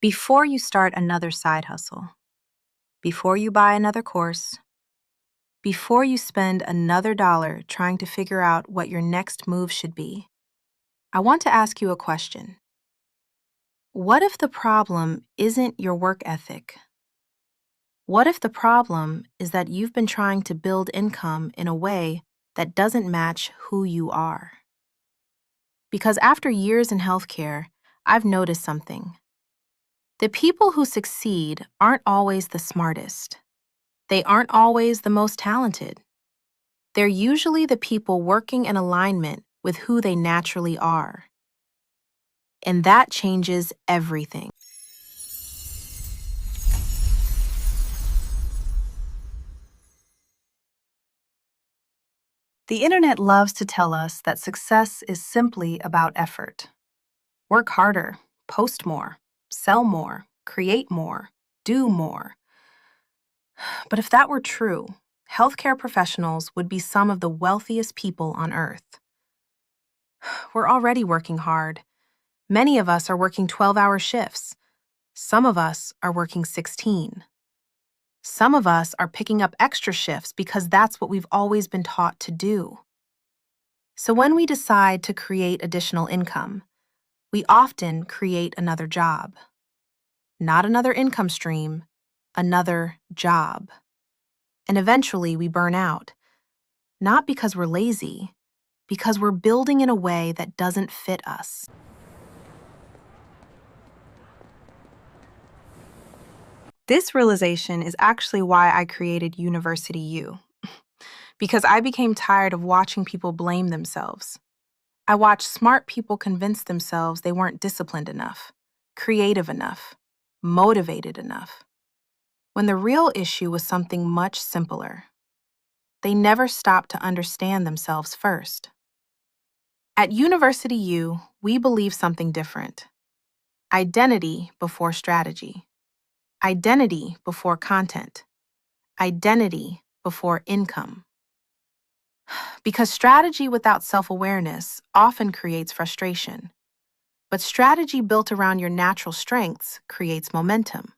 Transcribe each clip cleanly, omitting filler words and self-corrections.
Before you start another side hustle, before you buy another course, before you spend another dollar trying to figure out what your next move should be, I want to ask you a question. What if the problem isn't your work ethic? What if the problem is that you've been trying to build income in a way that doesn't match who you are? Because after years in healthcare, I've noticed something. The people who succeed aren't always the smartest. They aren't always the most talented. They're usually the people working in alignment with who they naturally are. And that changes everything. The internet loves to tell us that success is simply about effort. Work harder, post more, sell more, create more, do more. But if that were true, healthcare professionals would be some of the wealthiest people on earth. We're already working hard. Many of us are working 12-hour shifts. Some of us are working 16. Some of us are picking up extra shifts because that's what we've always been taught to do. So when we decide to create additional income, we often create another job. Not another income stream, another job. And eventually we burn out. Not because we're lazy, because we're building in a way that doesn't fit us. This realization is actually why I created University U. Because I became tired of watching people blame themselves. I watched smart people convince themselves they weren't disciplined enough, creative enough, motivated enough, when the real issue was something much simpler. They never stopped to understand themselves first. At University U, we believe something different. Identity before strategy. Identity before content. Identity before income. Because strategy without self-awareness often creates frustration. But strategy built around your natural strengths creates momentum.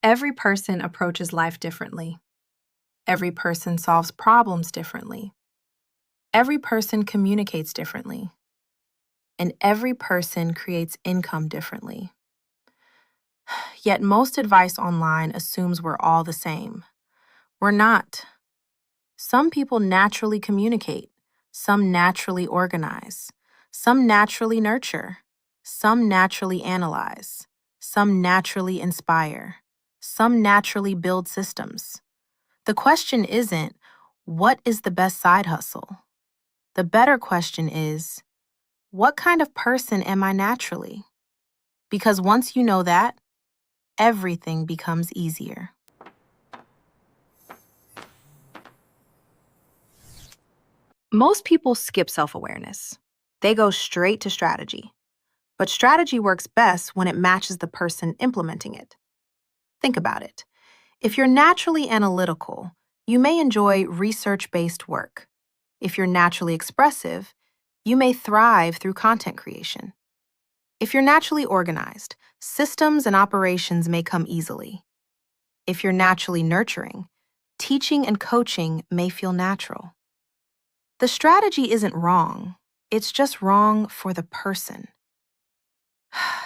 Every person approaches life differently. Every person solves problems differently. Every person communicates differently. And every person creates income differently. Yet most advice online assumes we're all the same. We're not. Some people naturally communicate. Some naturally organize. Some naturally nurture. Some naturally analyze. Some naturally inspire. Some naturally build systems. The question isn't, what is the best side hustle? The better question is, what kind of person am I naturally? Because once you know that, everything becomes easier. Most people skip self-awareness. They go straight to strategy. But strategy works best when it matches the person implementing it. Think about it. If you're naturally analytical, you may enjoy research-based work. If you're naturally expressive, you may thrive through content creation. If you're naturally organized, systems and operations may come easily. If you're naturally nurturing, teaching and coaching may feel natural. The strategy isn't wrong. It's just wrong for the person.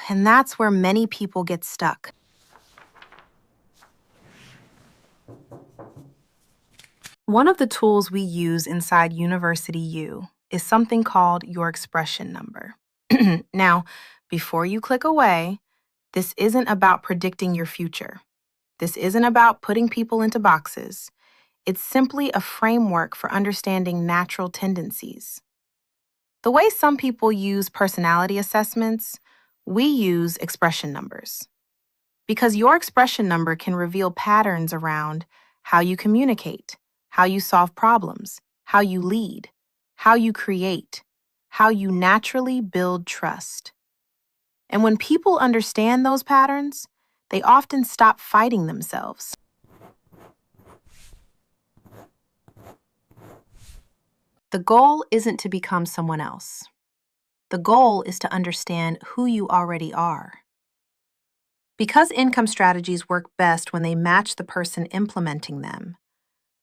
And that's where many people get stuck. One of the tools we use inside University U is something called your expression number. Now, before you click away, this isn't about predicting your future. This isn't about putting people into boxes. It's simply a framework for understanding natural tendencies. The way some people use personality assessments, we use expression numbers. Because your expression number can reveal patterns around how you communicate, how you solve problems, how you lead, how you create, how you naturally build trust. And when people understand those patterns, they often stop fighting themselves. The goal isn't to become someone else. The goal is to understand who you already are. Because income strategies work best when they match the person implementing them,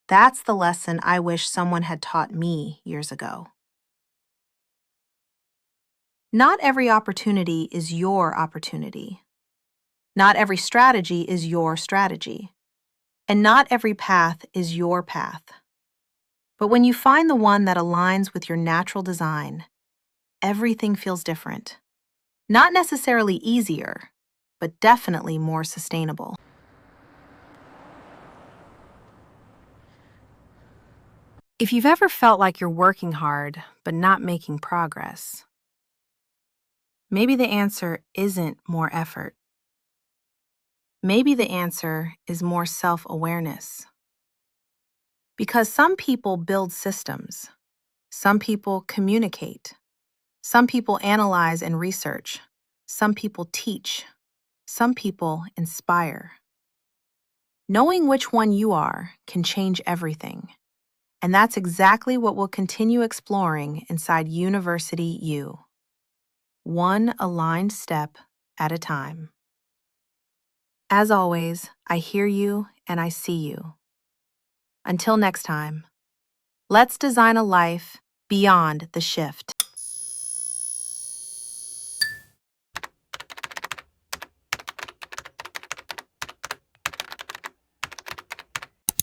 that's the lesson I wish someone had taught me years ago. Not every opportunity is your opportunity. Not every strategy is your strategy. And not every path is your path. But when you find the one that aligns with your natural design, everything feels different. Not necessarily easier, but definitely more sustainable. If you've ever felt like you're working hard but not making progress, maybe the answer isn't more effort. Maybe the answer is more self-awareness. Because some people build systems, some people communicate, some people analyze and research, some people teach, some people inspire. Knowing which one you are can change everything. And that's exactly what we'll continue exploring inside University U. One aligned step at a time. As always, I hear you and I see you. Until next time, let's design a life beyond the shift.